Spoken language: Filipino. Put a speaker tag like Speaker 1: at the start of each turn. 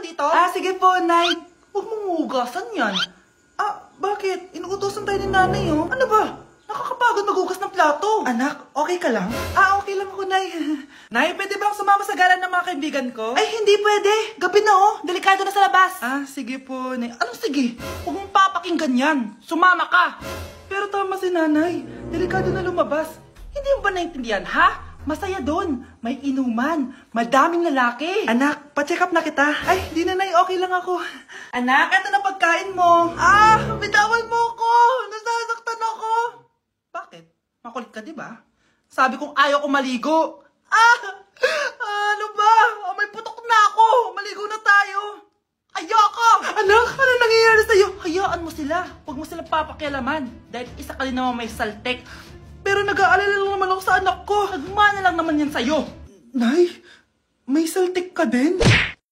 Speaker 1: dito? Ah, sige po, Nay. Huwag mong hugasan yan. Ah, bakit? Inuutosan tayo ni Nanay, oh. Ano ba? Nakakapagod maghugas ng plato. Anak, okay ka lang? Ah, okay lang ako, Nay. Nay, pwede bang sumama sa gala ng mga kaibigan ko? Ay, hindi pwede. Gabi na, oh. Delikado na sa labas. Ah, sige po, Nay. Anong sige? Huwag mong papakinggan yan. Sumama ka. Pero tama si Nanay. Delikado na lumabas. Hindi mo ba naintindihan, ha? Masaya doon. May inuman. Madaming lalaki. Anak, pa-check up na kita. Ay, di na, Nay. Okay lang ako. Anak, eto na pagkain mo. Ah, bitawan mo ako. Nasasaktan ako. Bakit? Makulit ka, di ba? Sabi kong ayaw ko maligo. Ah! Ano ba? May putok na ako. Maligo na tayo. Ayoko! Anak, ano nangyayari sa'yo? Hayaan mo sila. Huwag mo sila papakialaman. Dahil isa ka din naman may saltek. Pero nag-aalala lang naman ako sa anak ko. Nagmana lang naman yan sa'yo. Nay, may saltik ka din?